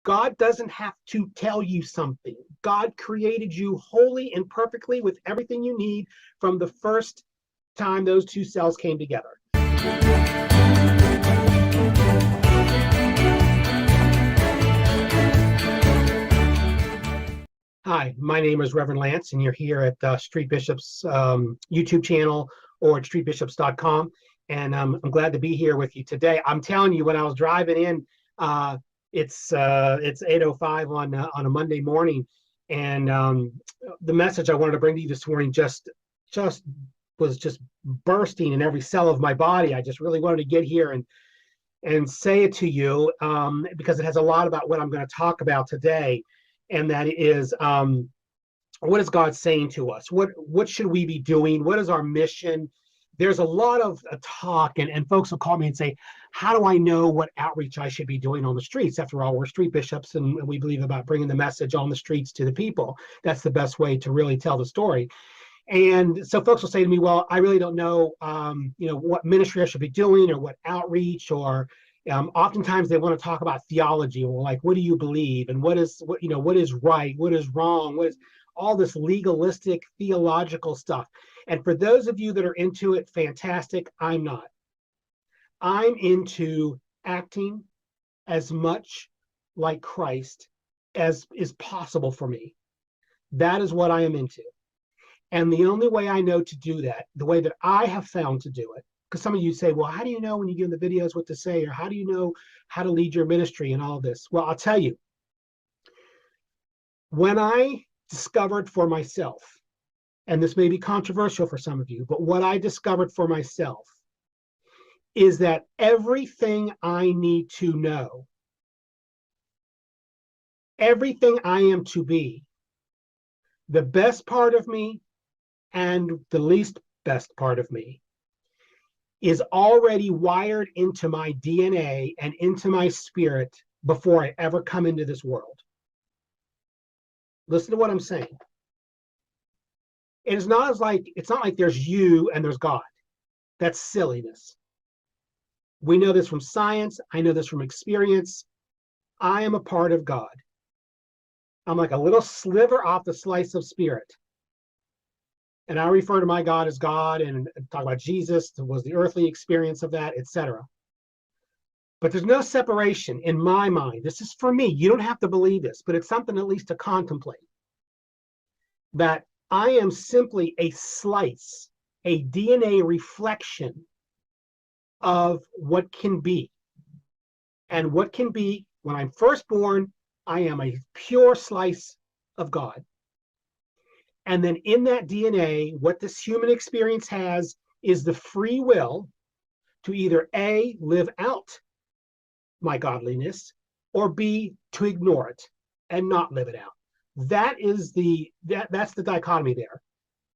God doesn't have to tell you something. God created you wholly and perfectly with everything you need from the first time those two cells came together. Hi, my name is Reverend Lance, and you're here at Street Bishop's YouTube channel or at streetbishops.com. And I'm glad to be here with you today. I'm telling you, when I was driving in, it's 8:05 on a Monday morning, and the message I wanted to bring to you this morning just was just bursting in every cell of my body. I just really wanted to get here and say it to you because it has a lot about what I'm going to talk about today. And that is, what is God saying to us? What should we be doing? What is our mission? There's a lot of talk, and folks will call me and say, how do I know what outreach I should be doing on the streets? After all, we're street bishops, and we believe about bringing the message on the streets to the people. That's the best way to really tell the story. And so folks will say to me, well, I really don't know, what ministry I should be doing or what outreach, or oftentimes they want to talk about theology. Well, like, what do you believe? And what is right? What is wrong? What is all this legalistic theological stuff? And for those of you that are into it, fantastic. I'm not. I'm into acting as much like Christ as is possible for me. That is what I am into. And the only way I know to do that, the way that I have found to do it, because some of you say, well, how do you know when you give the videos what to say, or how do you know how to lead your ministry and all this? Well, I'll tell you, when I discovered for myself, and this may be controversial for some of you, but what I discovered for myself is that everything I need to know, everything I am to be, the best part of me and the least best part of me, is already wired into my DNA and into my spirit before I ever come into this world. Listen to what I'm saying. It's not like there's you and there's God. That's silliness. We know this from science. I know this from experience. I am a part of God. I'm like a little sliver off the slice of spirit. And I refer to my God as God, and talk about Jesus was the earthly experience of that, etc. But there's no separation in my mind. This is for me. You don't have to believe this, but it's something at least to contemplate. That I am simply a slice, a DNA reflection of what can be. And what can be, when I'm first born, I am a pure slice of God. And then in that DNA, what this human experience has is the free will to either A, live out my godliness, or B, to ignore it and not live it out. That's the dichotomy there.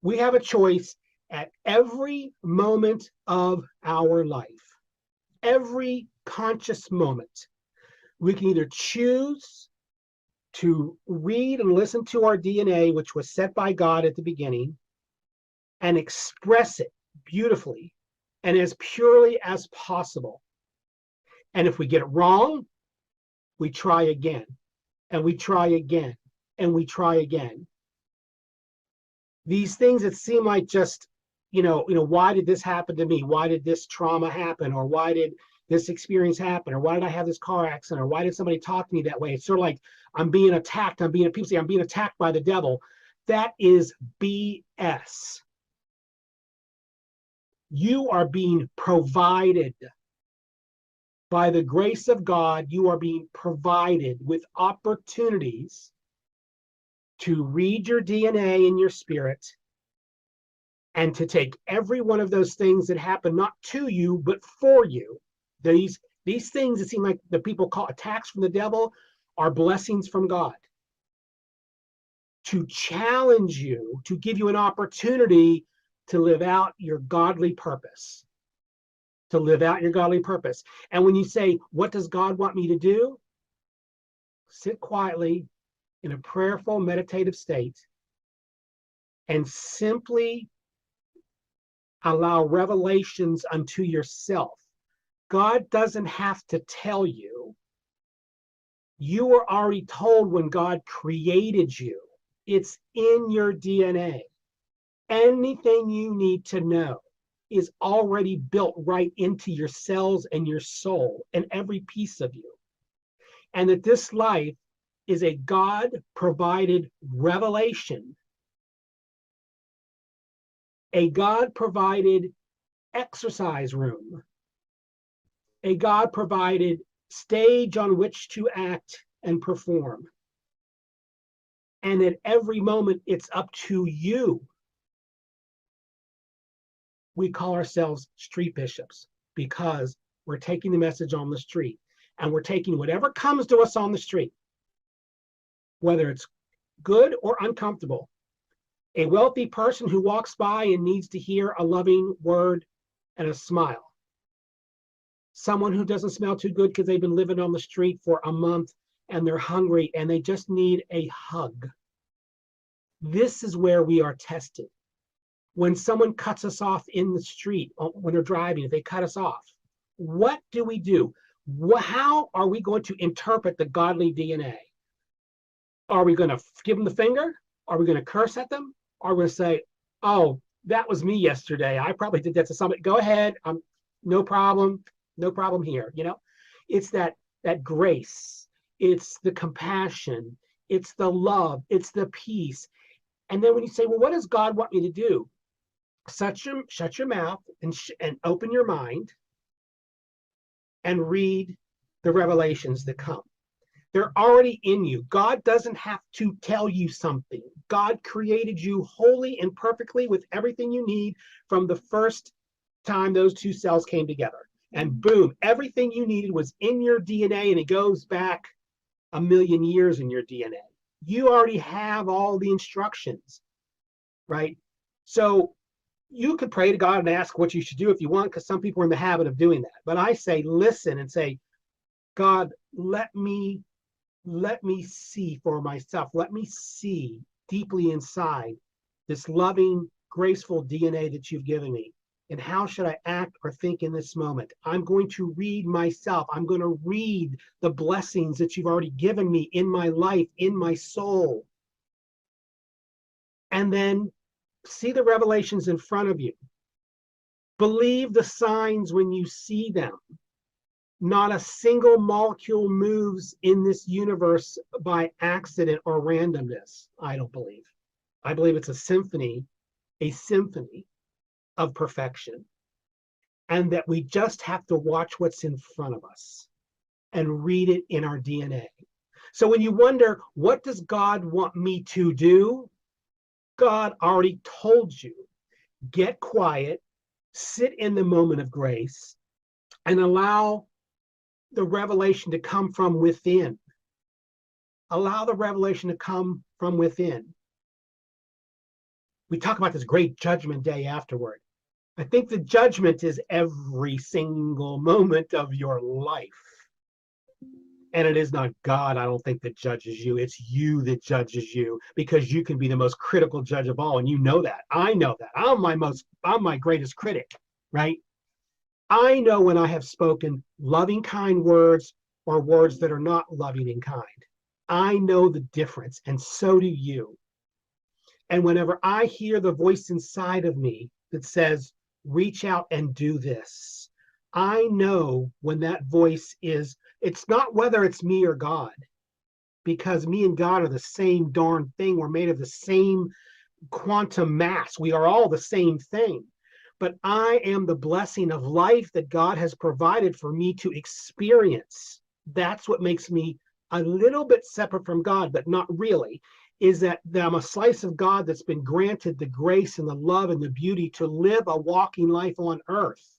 We have a choice at every moment of our life, every conscious moment. We can either choose to read and listen to our DNA, which was set by God at the beginning, and express it beautifully and as purely as possible. And if we get it wrong, we try again, and we try again, and we try again. These things that seem like just, why did this happen to me? Why did this trauma happen? Or why did this experience happen? Or why did I have this car accident? Or why did somebody talk to me that way? It's sort of like I'm being attacked. People say I'm being attacked by the devil. That is BS. You are being provided. By the grace of God, you are being provided with opportunities to read your DNA in your spirit and to take every one of those things that happen not to you, but for you. These things that seem like the people call attacks from the devil are blessings from God to challenge you, to give you an opportunity to live out your godly purpose. To live out your godly purpose. And when you say, what does God want me to do? Sit quietly in a prayerful, meditative state and simply allow revelations unto yourself. God doesn't have to tell you You were already told when God created you. It's in your DNA. Anything you need to know is already built right into your cells and your soul and every piece of you. And that this life is a God-provided revelation, a God-provided exercise room, a God-provided stage on which to act and perform. And at every moment, it's up to you. We call ourselves street bishops because we're taking the message on the street, and we're taking whatever comes to us on the street, whether it's good or uncomfortable. A wealthy person who walks by and needs to hear a loving word and a smile. Someone who doesn't smell too good because they've been living on the street for a month and they're hungry and they just need a hug. This is where we are tested. When someone cuts us off in the street, when they're driving, if they cut us off, what do we do? How are we going to interpret the godly DNA? Are we going to give them the finger? Are we going to curse at them? Are we going to say, oh, that was me yesterday. I probably did that to somebody. Go ahead. No problem. No problem here. You know, it's that grace. It's the compassion. It's the love. It's the peace. And then when you say, well, what does God want me to do? Shut your mouth and open your mind and read the revelations that come. They're already in you. God doesn't have to tell you something. God created you wholly and perfectly with everything you need from the first time those two cells came together. And boom, everything you needed was in your DNA, and it goes back 1,000,000 years in your DNA. You already have all the instructions, right? So you could pray to God and ask what you should do if you want, because some people are in the habit of doing that. But I say, listen and say, God, let me see for myself. Let me see deeply inside this loving, graceful DNA that you've given me. And how should I act or think in this moment? I'm going to read myself. I'm going to read the blessings that you've already given me in my life, in my soul. And then see the revelations in front of you. Believe the signs when you see them. Not a single molecule moves in this universe by accident or randomness, I don't believe. I believe it's a symphony of perfection. And that we just have to watch what's in front of us and read it in our DNA. So when you wonder, what does God want me to do? God already told you. Get quiet, sit in the moment of grace, and allow the revelation to come from within. Allow the revelation to come from within. We talk about this great judgment day afterward. I think the judgment is every single moment of your life. And it is not God, I don't think, that judges you. It's you that judges you, because you can be the most critical judge of all. And you know that. I know that. I'm my greatest critic, right? I know when I have spoken loving, kind words or words that are not loving and kind. I know the difference, and so do you. And whenever I hear the voice inside of me that says, reach out and do this, I know when that voice is, it's not whether it's me or God, because me and God are the same darn thing. We're made of the same quantum mass. We are all the same thing. But I am the blessing of life that God has provided for me to experience. That's what makes me a little bit separate from God, but not really, is that I'm a slice of God that's been granted the grace and the love and the beauty to live a walking life on earth.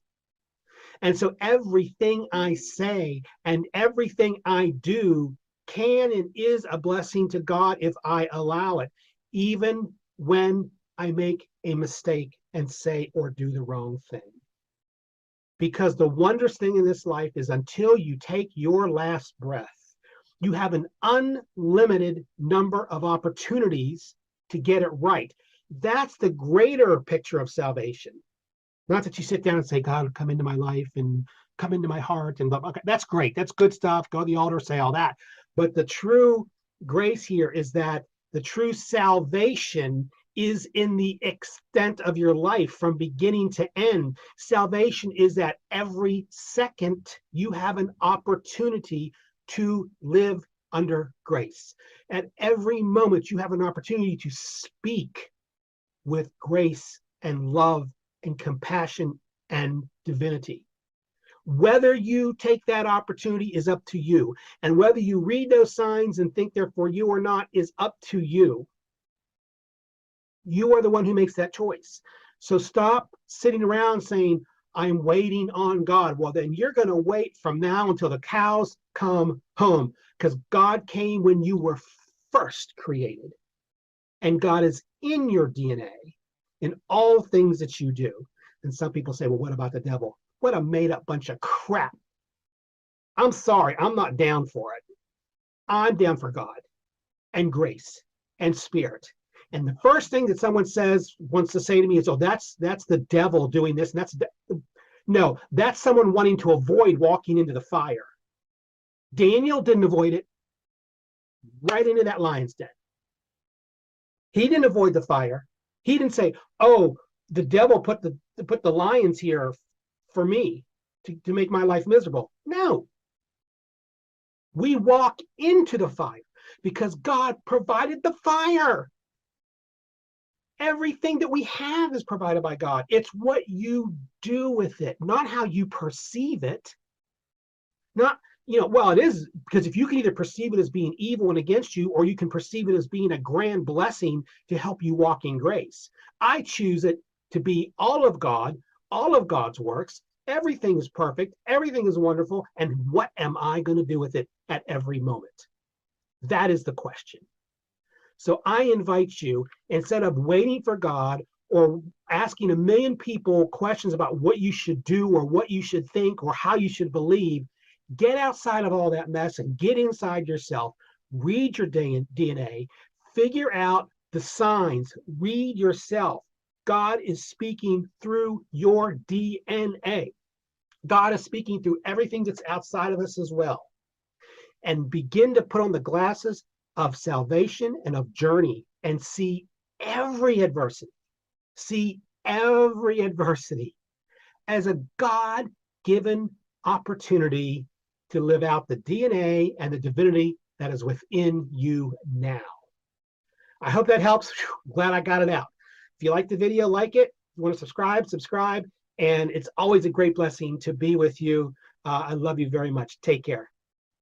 And so everything I say and everything I do can and is a blessing to God if I allow it, even when I make a mistake and say or do the wrong thing. Because the wondrous thing in this life is, until you take your last breath, you have an unlimited number of opportunities to get it right. That's the greater picture of salvation. Not that you sit down and say, God, come into my life and come into my heart. And okay, that's great. That's good stuff. Go to the altar, say all that. But the true grace here is that the true salvation is in the extent of your life from beginning to end. Salvation is that every second you have an opportunity to live under grace. At every moment, you have an opportunity to speak with grace and love and compassion and divinity. Whether you take that opportunity is up to you. And whether you read those signs and think they're for you or not is up to you. You are the one who makes that choice. So stop sitting around saying, I'm waiting on God. Well, then you're going to wait from now until the cows come home, because God came when you were first created. And God is in your DNA in all things that you do. And some people say, well, what about the devil? What a made up bunch of crap. I'm sorry, I'm not down for it. I'm down for God and grace and spirit. And the first thing that someone wants to say to me is, oh, that's the devil doing this. And no, that's someone wanting to avoid walking into the fire. Daniel didn't avoid it. Right into that lion's den. He didn't avoid the fire. He didn't say, oh, the devil put the lions here for me to make my life miserable. No. We walk into the fire because God provided the fire. Everything that we have is provided by God. It's what you do with it, not how you perceive it. Not, well, it is, because if you can either perceive it as being evil and against you, or you can perceive it as being a grand blessing to help you walk in grace. I choose it to be all of God, all of God's works. Everything is perfect. Everything is wonderful. And what am I going to do with it at every moment? That is the question. So I invite you, instead of waiting for God or asking a million people questions about what you should do or what you should think or how you should believe, get outside of all that mess and get inside yourself. Read your DNA. Figure out the signs. Read yourself. God is speaking through your DNA. God is speaking through everything that's outside of us as well. And begin to put on the glasses of salvation and of journey and see every adversity. See every adversity as a God-given opportunity to live out the DNA and the divinity that is within you now. I hope that helps. Whew, glad I got it out. If you like the video, like it. If you want to subscribe. And it's always a great blessing to be with you. I love you very much. Take care.